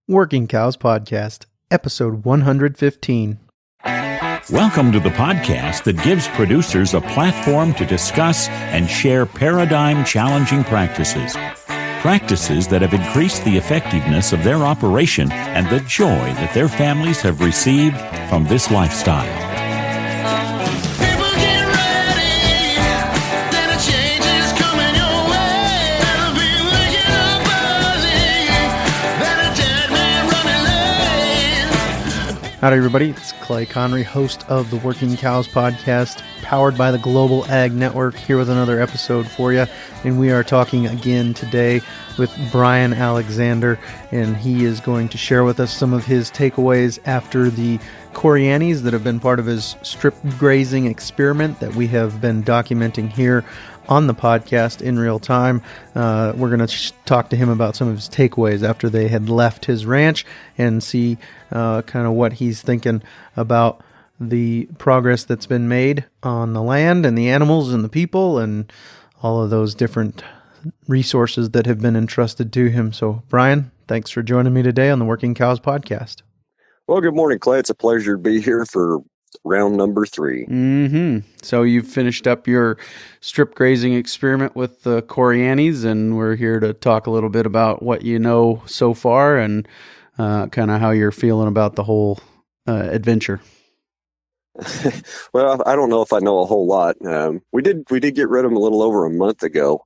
Working Cows Podcast, episode 115. Welcome to the podcast that gives producers a platform to discuss and share paradigm-challenging practices. Practices that have increased the effectiveness of their operation and the joy that their families have received from this lifestyle. Howdy, everybody. It's Clay Connery, host of the Working Cows Podcast, powered by the Global Ag Network, here with another episode for you. And we are talking again today with Brian Alexander, and he is going to share with us some of his takeaways after the Corianis that have been part of his strip grazing experiment that we have been documenting here on the podcast in real time. We're going to talk to him about some of his takeaways after they had left his ranch and see kind of what he's thinking about the progress that's been made on the land and the animals and the people and all of those different resources that have been entrusted to him. So, Brian, thanks for joining me today on the Working Cows Podcast. Well, good morning, Clay. It's a pleasure to be here for round number 3. Mm-hmm. So you've finished up your strip grazing experiment with the Corianis, and we're here to talk a little bit about what you know so far and kind of how you're feeling about the whole adventure. Well, I don't know if I know a whole lot. We did get rid of them a little over a month ago.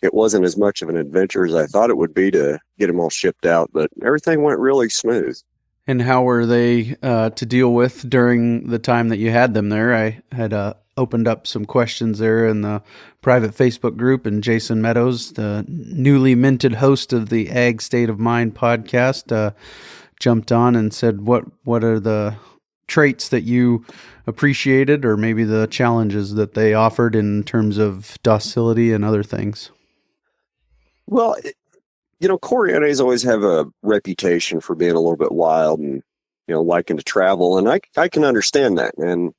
It wasn't as much of an adventure as I thought it would be to get them all shipped out, but everything went really smooth. And how were they to deal with during the time that you had them there? I had opened up some questions there in the private Facebook group, and Jason Meadows, the newly minted host of the Ag State of Mind podcast, jumped on and said, what are the traits that you appreciated, or maybe the challenges that they offered in terms of docility and other things? Well, Corianis always have a reputation for being a little bit wild and, liking to travel. And I can understand that. And,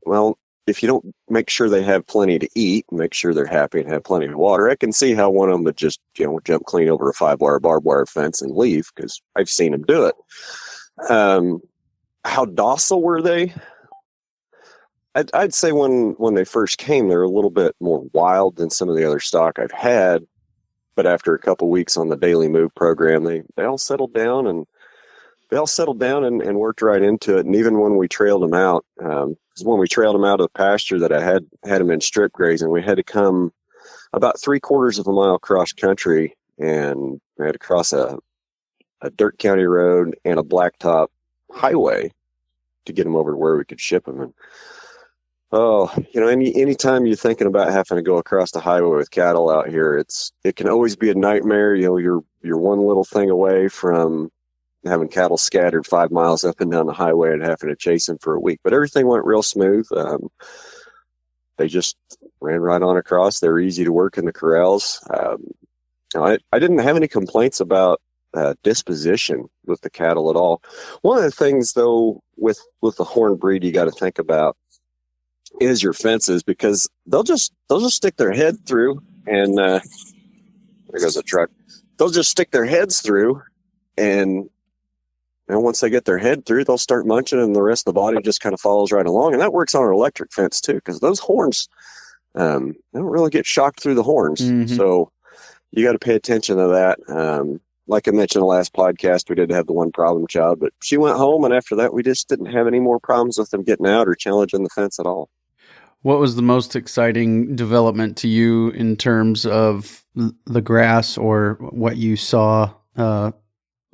well, if you don't make sure they have plenty to eat, make sure they're happy and have plenty of water, I can see how one of them would just, jump clean over a 5-wire barbed wire fence and leave, because I've seen them do it. How docile were they? I'd say when they first came, they were a little bit more wild than some of the other stock I've had. But after a couple weeks on the daily move program, they all settled down and worked right into it. And even when we trailed them out, when we trailed them out of the pasture that I had them in strip grazing, we had to come about 3/4 of a mile cross country, and we had to cross a dirt county road and a blacktop highway to get them over to where we could ship them. And anytime you're thinking about having to go across the highway with cattle out here, it can always be a nightmare. You're one little thing away from having cattle scattered 5 miles up and down the highway and having to chase them for a week. But everything went real smooth. They just ran right on across. They're easy to work in the corrals. I didn't have any complaints about disposition with the cattle at all. One of the things, though, with the horn breed you got to think about is your fences, because they'll just stick their head through, and there goes a truck. They'll just stick their heads through, and once they get their head through, they'll start munching, and the rest of the body just kind of follows right along. And that works on an electric fence too, because those horns, they don't really get shocked through the horns. Mm-hmm. So you got to pay attention to that. Like I mentioned in the last podcast, we did have the one problem child, but she went home, and after that, we just didn't have any more problems with them getting out or challenging the fence at all. What was the most exciting development to you in terms of the grass, or what you saw on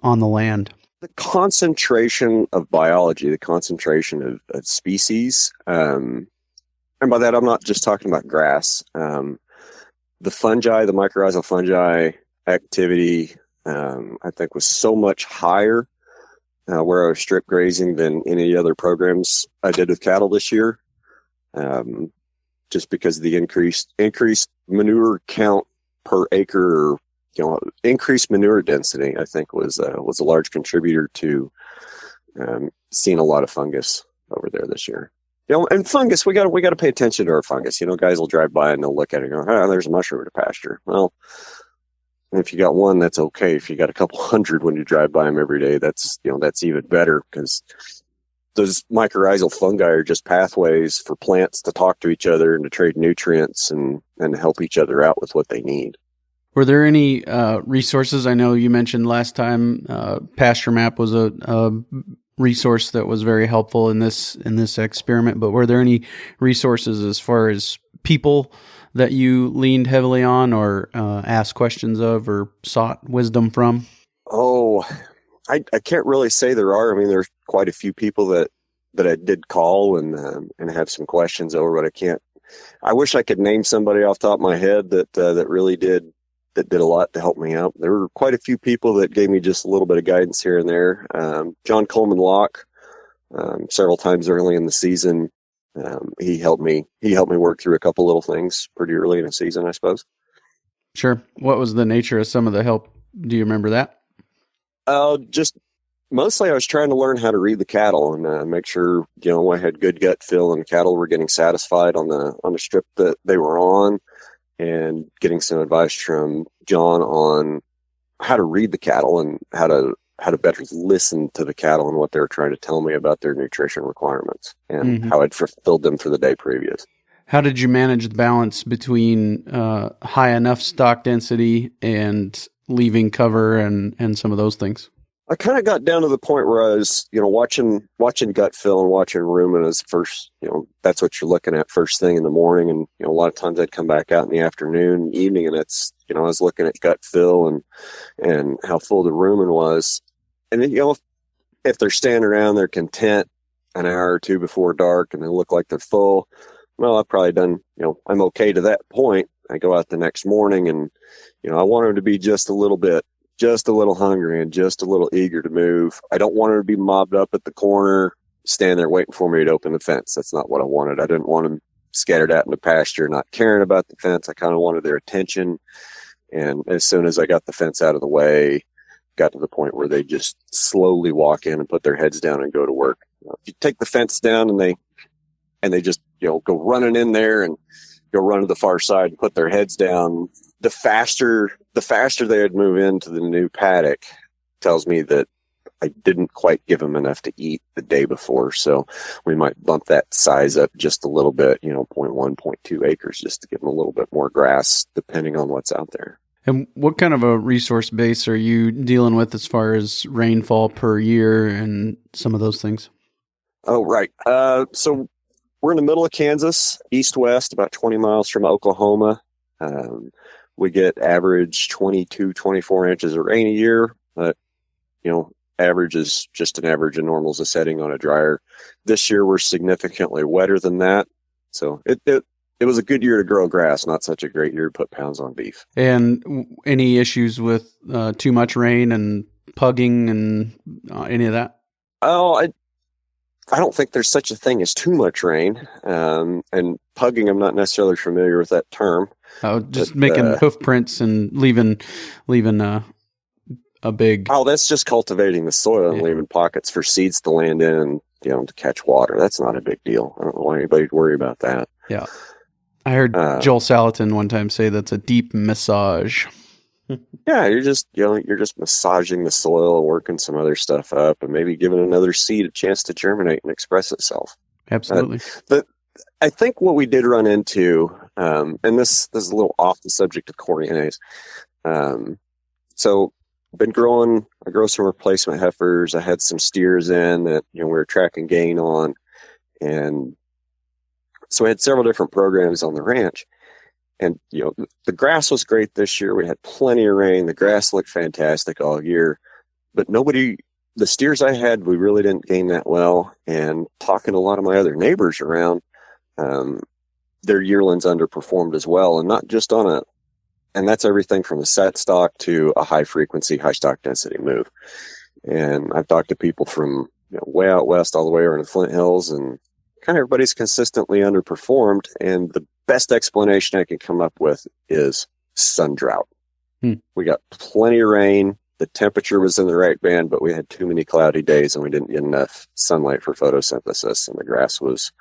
the land? The concentration of biology, the concentration of species. And by that, I'm not just talking about grass. The fungi, the mycorrhizal fungi activity, I think was so much higher where I was strip grazing than any other programs I did with cattle this year. Just because of the increased manure count per acre, increased manure density, I think was a large contributor to seeing a lot of fungus over there this year. And fungus, we got to pay attention to our fungus. Guys will drive by and they'll look at it and go, "Oh, there's a mushroom in the pasture." Well, And if you got one, that's okay. If you got a couple hundred when you drive by them every day, that's even better, because those mycorrhizal fungi are just pathways for plants to talk to each other and to trade nutrients and help each other out with what they need. Were there any resources? I know you mentioned last time Pasture Map was a resource that was very helpful in this experiment, but were there any resources as far as people that you leaned heavily on or asked questions of or sought wisdom from? Oh, I can't really say there are. I mean, there's quite a few people that I did call and have some questions over, but I can't. I wish I could name somebody off the top of my head that really did a lot to help me out. There were quite a few people that gave me just a little bit of guidance here and there. John Coleman Locke, several times early in the season, he helped me work through a couple little things pretty early in the season, I suppose. Sure. What was the nature of some of the help? Do you remember that? Just mostly I was trying to learn how to read the cattle and make sure, I had good gut feel and cattle were getting satisfied on the strip that they were on, and getting some advice from John on how to read the cattle and how to better listen to the cattle and what they were trying to tell me about their nutrition requirements and how I'd fulfilled them for the day previous. How did you manage the balance between high enough stock density and leaving cover and some of those things? I kind of got down to the point where I was, watching gut fill and watching rumen as first, that's what you're looking at first thing in the morning. And, a lot of times I'd come back out in the afternoon, evening, and it's, I was looking at gut fill and how full the rumen was. And then, if they're standing around, they're content an hour or two before dark and they look like they're full, well, I've probably done, I'm okay to that point. I go out the next morning and, I want them to be just a little hungry and just a little eager to move. I don't want them to be mobbed up at the corner, stand there waiting for me to open the fence. That's not what I wanted. I didn't want them scattered out in the pasture, not caring about the fence. I kind of wanted their attention. And as soon as I got the fence out of the way, got to the point where they just slowly walk in and put their heads down and go to work. If you take the fence down and they just, go running in there and go run to the far side and put their heads down, the faster they would move into the new paddock tells me that I didn't quite give them enough to eat the day before. So we might bump that size up just a little bit, 0.1, 0.2 acres, just to give them a little bit more grass, depending on what's out there. And what kind of a resource base are you dealing with as far as rainfall per year and some of those things? Oh, right. So we're in the middle of Kansas, east-west, about 20 miles from Oklahoma. We get average 22, 24 inches of rain a year, but, average is just an average and normal is a setting on a dryer. This year, we're significantly wetter than that. So it was a good year to grow grass, not such a great year to put pounds on beef. And any issues with too much rain and pugging and any of that? Oh, I don't think there's such a thing as too much rain. And pugging, I'm not necessarily familiar with that term. Just making hoof prints and leaving a big... Oh, that's just cultivating the soil and leaving pockets for seeds to land in and, to catch water. That's not a big deal. I don't know why anybody'd worry about that. Yeah. I heard Joel Salatin one time say that's a deep massage. Yeah, you're just massaging the soil and working some other stuff up and maybe giving another seed a chance to germinate and express itself. Absolutely. But I think what we did run into, and this is a little off the subject of Coriones. So I grow some replacement heifers. I had some steers in that, we were tracking gain on. And so we had several different programs on the ranch. And, the grass was great this year. We had plenty of rain. The grass looked fantastic all year. But the steers I had, we really didn't gain that well. And talking to a lot of my other neighbors around, their yearlings underperformed as well. And not just and that's everything from a set stock to a high frequency, high stock density move. And I've talked to people from way out west all the way around the Flint Hills, and kind of everybody's consistently underperformed. And the best explanation I can come up with is sun drought. We got plenty of rain. The temperature was in the right band, but we had too many cloudy days and we didn't get enough sunlight for photosynthesis. And the grass was,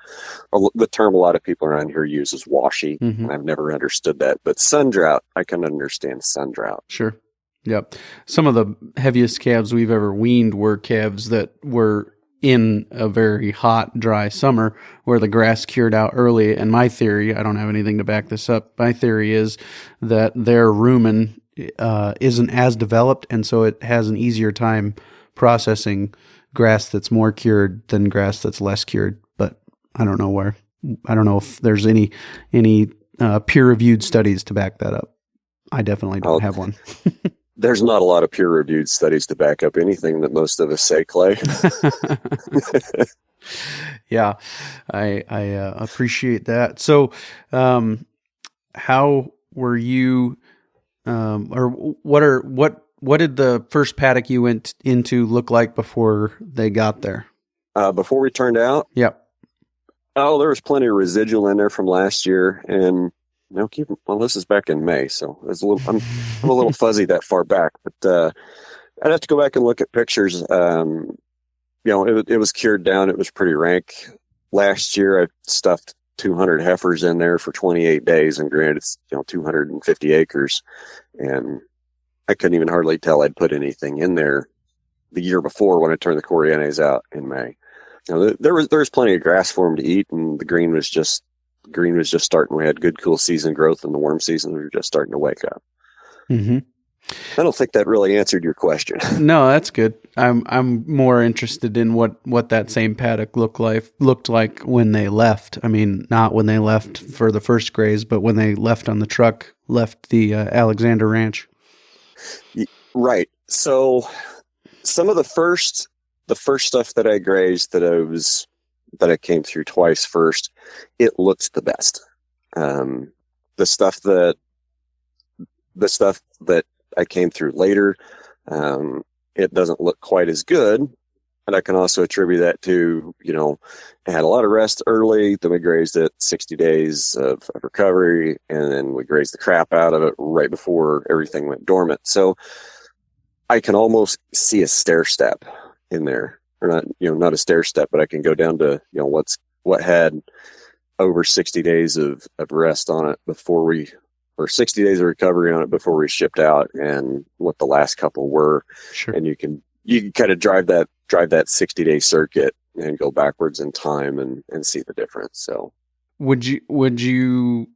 the term a lot of people around here use is washy. And I've never understood that. But sun drought, I can understand sun drought. Sure. Yep. Some of the heaviest calves we've ever weaned were calves that were in a very hot, dry summer where the grass cured out early. And my theory, I don't have anything to back this up, my theory is that their rumen isn't as developed, and so it has an easier time processing grass that's more cured than grass that's less cured. But I don't know if there's any peer-reviewed studies to back that up. I definitely don't have one. There's not a lot of peer-reviewed studies to back up anything that most of us say, Clay. Yeah, I appreciate that. So, how were you, or what did the first paddock you went into look like before they got there? Before we turned out? Yep. Oh, there was plenty of residual in there from last year, and this is back in May, so it's I'm a little fuzzy that far back, but I'd have to go back and look at pictures. It was cured down. It was pretty rank. Last year, I stuffed 200 heifers in there for 28 days, and granted, it's 250 acres, and I couldn't even hardly tell I'd put anything in there the year before when I turned the Corrientes out in May. There was plenty of grass for them to eat, and the green was just starting. We had good cool season growth, and the worm season we were just starting to wake up. Mm-hmm. I don't think that really answered your question. No, that's good. I'm more interested in what that same paddock looked like when they left. I mean, not when they left for the first graze, but when they left on the truck, left the Alexander Ranch. Right. So some of the first stuff that I grazed that I came through twice first, it looked the best. The stuff that I came through later, it doesn't look quite as good. And I can also attribute that to, I had a lot of rest early, then we grazed it 60 days of recovery, and then we grazed the crap out of it right before everything went dormant. So I can almost see a stair step in there, or not a stair step, but I can go down to, what had over 60 days of rest on it or 60 days of recovery on it before we shipped out, and what the last couple were. Sure. And you can kind of drive that 60-day circuit and go backwards in time and see the difference. So would you,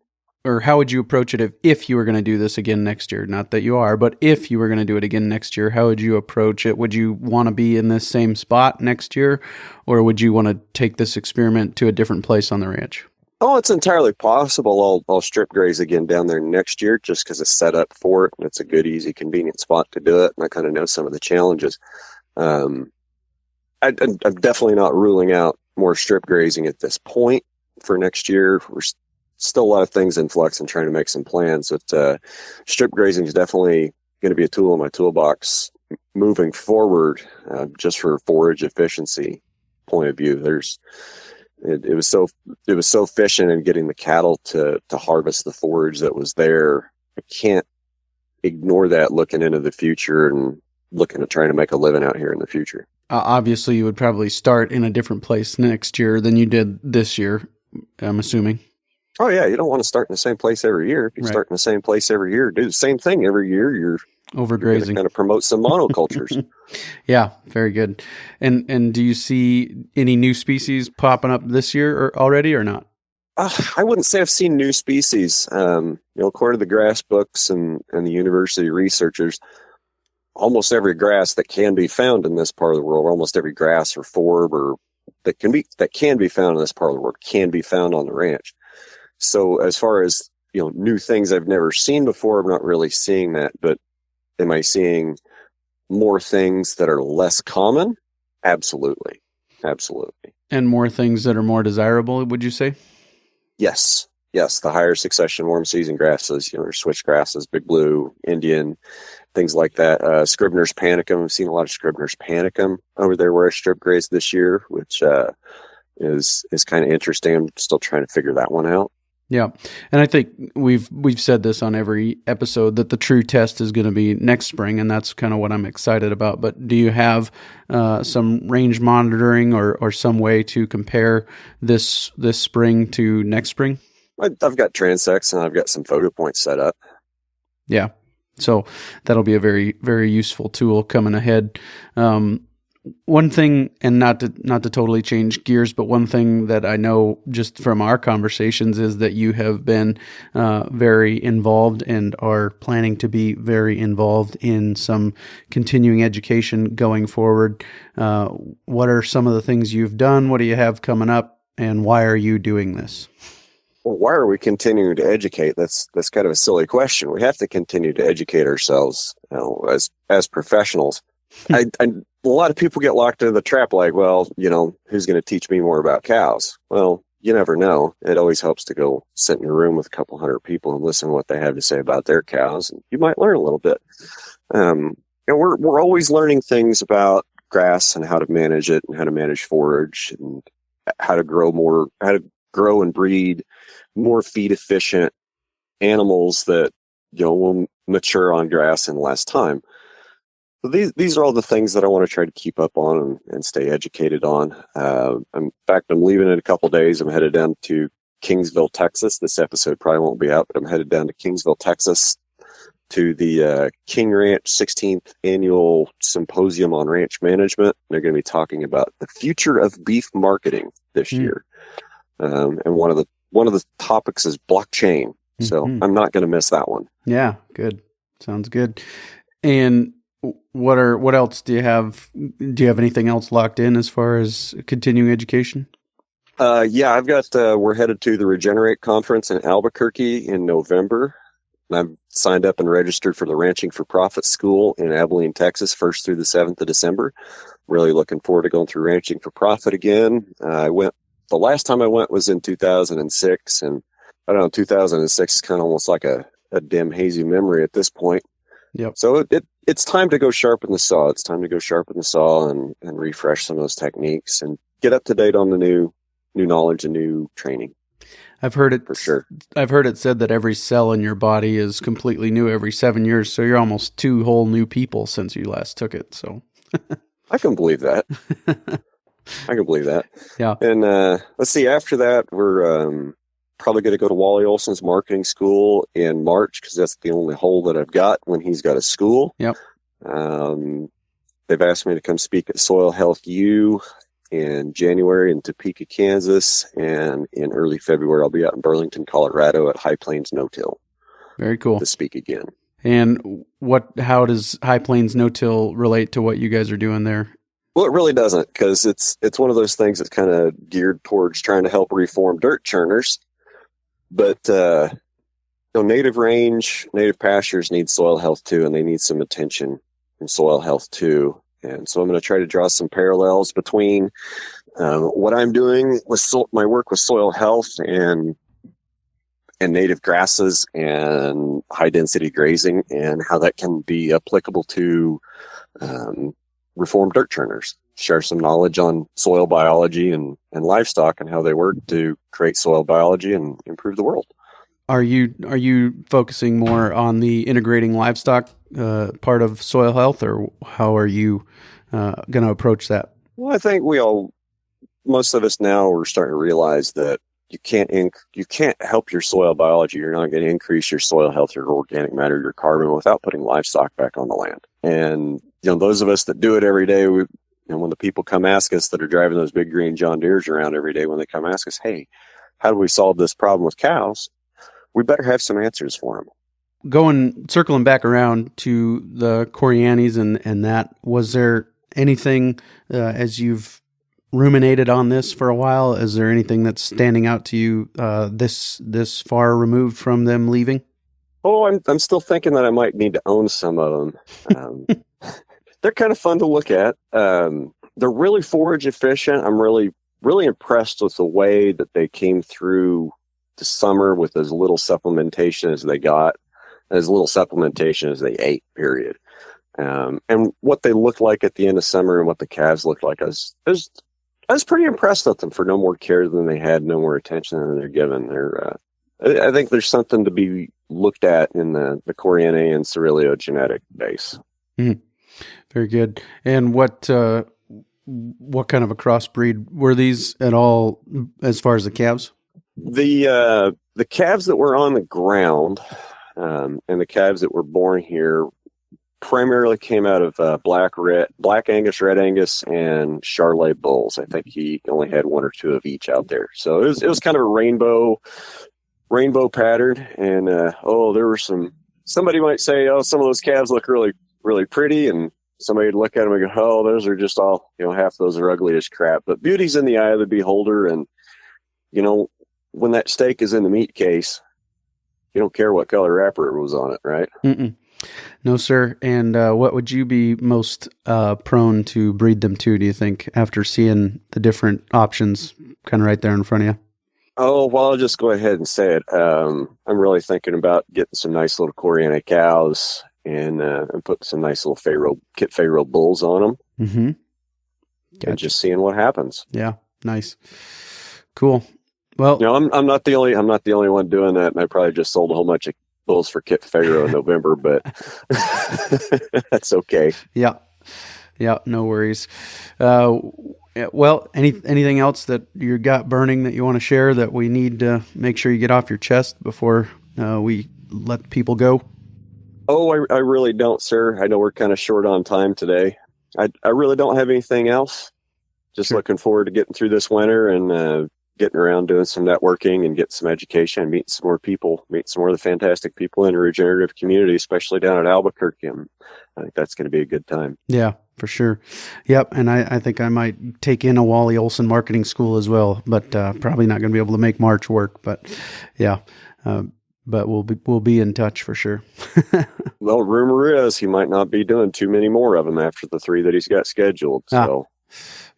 or how would you approach it if you were going to do this again next year? Not that you are, but if you were going to do it again next year, how would you approach it? Would you want to be in this same spot next year, or would you want to take this experiment to a different place on the ranch? Oh, it's entirely possible. I'll strip graze again down there next year just because it's set up for it, and it's a good, easy, convenient spot to do it. And I kind of know some of the challenges. I'm definitely not ruling out more strip grazing at this point for next year. We're still a lot of things in flux and trying to make some plans. But strip grazing is definitely going to be a tool in my toolbox moving forward, just for forage efficiency point of view. It was so efficient in getting the cattle to harvest the forage that was there. I can't ignore that looking into the future and looking at trying to make a living out here in the future. Obviously, you would probably start in a different place next year than you did this year, I'm assuming. Oh, yeah. You don't want to start in the same place every year. If you start in the same place every year, do the same thing every year, you're overgrazing. Kind of promote some monocultures. Yeah, very good. And do you see any new species popping up this year already or not? I wouldn't say I've seen new species. According to the grass books and the university researchers, almost every grass that can be found in this part of the world, almost every grass or forb or that can be found in this part of the world can be found on the ranch. So as far as new things I've never seen before, I'm not really seeing that. But am I seeing more things that are less common? Absolutely. And more things that are more desirable, would you say? Yes. The higher succession warm season grasses, switch grasses, big blue, Indian, things like that. Scribner's panicum. I've seen a lot of Scribner's panicum over there where I strip grazed this year, which is kind of interesting. I'm still trying to figure that one out. Yeah. And I think we've said this on every episode that the true test is going to be next spring, and that's kind of what I'm excited about. But do you have some range monitoring or some way to compare this spring to next spring? I've got transects and I've got some photo points set up. Yeah. So that'll be a very, very useful tool coming ahead. One thing, and not to totally change gears, but one thing that I know just from our conversations is that you have been very involved and are planning to be very involved in some continuing education going forward. What are some of the things you've done? What do you have coming up? And why are you doing this? Well, why are we continuing to educate? That's kind of a silly question. We have to continue to educate ourselves, as professionals. A lot of people get locked into the trap like, well, who's going to teach me more about cows? Well, you never know. It always helps to go sit in a room with a couple hundred people and listen to what they have to say about their cows, and you might learn a little bit. We're always learning things about grass and how to manage it and how to manage forage and how to grow and breed more feed efficient animals that will mature on grass in less time. So these are all the things that I want to try to keep up on and stay educated on. In fact, I'm leaving in a couple days. I'm headed down to Kingsville, Texas. This episode probably won't be out, but I'm headed down to Kingsville, Texas to the King Ranch 16th Annual Symposium on Ranch Management. They're going to be talking about the future of beef marketing this year. And one of the topics is blockchain. So I'm not going to miss that one. Yeah, good. Sounds good. And what else do you have? Do you have anything else locked in as far as continuing education? Yeah, I've got, we're headed to the Regenerate conference in Albuquerque in November. I've signed up and registered for the Ranching for Profit School in Abilene, Texas, 1st through the 7th of December. Really looking forward to going through Ranching for Profit again. The last time I went was in 2006, and I don't know, 2006 is kind of almost like a dim, hazy memory at this point. Yep. So it's time to go sharpen the saw. It's time to go sharpen the saw and refresh some of those techniques and get up to date on the new knowledge and new training. I've heard it for sure. I've heard it said that every cell in your body is completely new every 7 years. So you're almost 2 whole new people since you last took it. So I can believe that. Yeah. And let's see. After that, we're probably going to go to Wally Olson's marketing school in March because that's the only hole that I've got when he's got a school. Yep. They've asked me to come speak at Soil Health U in January in Topeka, Kansas, and in early February I'll be out in Burlington, Colorado at High Plains No-Till. Very cool. To speak again. And how does High Plains No-Till relate to what you guys are doing there? Well, it really doesn't, because it's one of those things that's kind of geared towards trying to help reform dirt churners. But native range, native pastures need soil health too, and they need some attention from soil health too. And so I'm going to try to draw some parallels between what I'm doing with my work with soil health and native grasses and high density grazing, and how that can be applicable to reformed dirt churners. Share some knowledge on soil biology and livestock and how they work to create soil biology and improve the world. Are you focusing more on the integrating livestock part of soil health, or how are you going to approach that? Well, I think most of us now are starting to realize that you can't help your soil biology. You're not going to increase your soil health, your organic matter, your carbon without putting livestock back on the land. And those of us that do it every day, when the people come ask us that are driving those big green John Deeres around every day, when they come ask us, hey, how do we solve this problem with cows? We better have some answers for them. Circling back around to the Corianis and that, was there anything as you've ruminated on this for a while? Is there anything that's standing out to you this far removed from them leaving? Oh, I'm still thinking that I might need to own some of them. They're kind of fun to look at. They're really forage efficient. I'm really, really impressed with the way that they came through the summer with as little supplementation as they got, as little supplementation as they ate, period. And what they looked like at the end of summer and what the calves looked like, I was pretty impressed with them for no more care than they had, no more attention than they're given. I think there's something to be looked at in the Corianis and Ceruleo genetic base. Mm-hmm. Very good. And what kind of a crossbreed were these at all as far as the calves? The calves that were on the ground, and the calves that were born here primarily came out of Black Angus, Red Angus, and Charolais bulls. I think he only had one or two of each out there. So it was kind of a rainbow pattern. And there were somebody might say, oh, some of those calves look really, really pretty, and somebody would look at them and go, oh, those are just all, half those are ugly as crap. But beauty's in the eye of the beholder, and when that steak is in the meat case, you don't care what color wrapper it was on it, right? Mm-mm. No, sir. And what would you be most prone to breed them to, do you think, after seeing the different options kind of right there in front of you? Oh, well, I'll just go ahead and say it. I'm really thinking about getting some nice little Coriana cows and putting some nice little Kit Pharaoh bulls on them. Mm-hmm. Gotcha. And just seeing what happens. Yeah, nice, cool. Well, I'm not the only one doing that, and I probably just sold a whole bunch of bulls for Kit Pharaoh in November, but that's okay. Yeah, no worries. Well, anything else that you got burning that you want to share that we need to make sure you get off your chest before we let people go? Oh, I really don't, sir. I know we're kind of short on time today. I really don't have anything else. Just Sure. Looking forward to getting through this winter and getting around doing some networking and getting some education, meeting some more people, meeting some more of the fantastic people in the regenerative community, especially down at Albuquerque. And I think that's going to be a good time. Yeah, for sure. Yep. And I think I might take in a Wally Olson marketing school as well, but probably not going to be able to make March work. But yeah, but we'll be in touch for sure. Well, rumor is he might not be doing too many more of them after the 3 that he's got scheduled. So,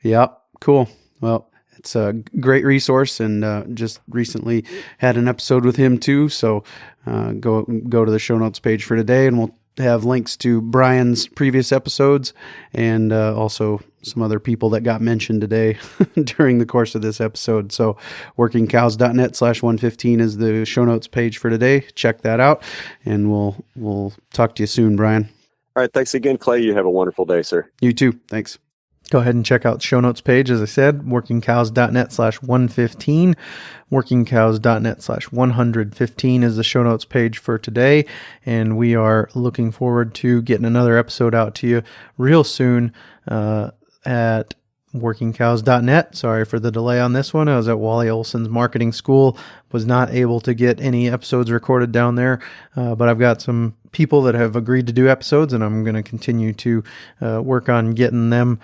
yeah, cool. Well, it's a great resource, and just recently had an episode with him too. So go to the show notes page for today, and we'll have links to Brian's previous episodes and also some other people that got mentioned today during the course of this episode. So workingcows.net/115 is the show notes page for today. Check that out, and we'll talk to you soon, Brian. All right. Thanks again, Clay. You have a wonderful day, sir. You too. Thanks. Go ahead and check out the show notes page. As I said, workingcows.net/115. Workingcows.net/115 is the show notes page for today. And we are looking forward to getting another episode out to you real soon at workingcows.net. Sorry for the delay on this one. I was at Wally Olson's marketing school, was not able to get any episodes recorded down there, but I've got some people that have agreed to do episodes, and I'm going to continue to work on getting them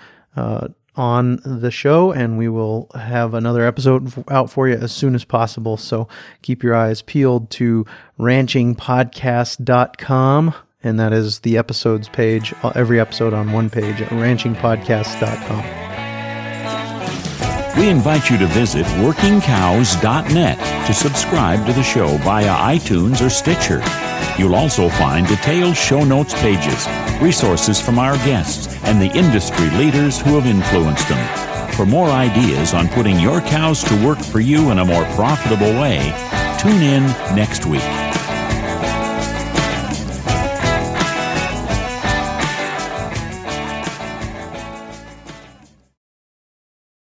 on the show, and we will have another episode out for you as soon as possible. So keep your eyes peeled to ranchingpodcast.com, and that is the episodes page, every episode on one page at ranchingpodcast.com. We invite you to visit workingcows.net to subscribe to the show via iTunes or Stitcher. You'll also find detailed show notes pages, resources from our guests, and the industry leaders who have influenced them. For more ideas on putting your cows to work for you in a more profitable way, tune in next week.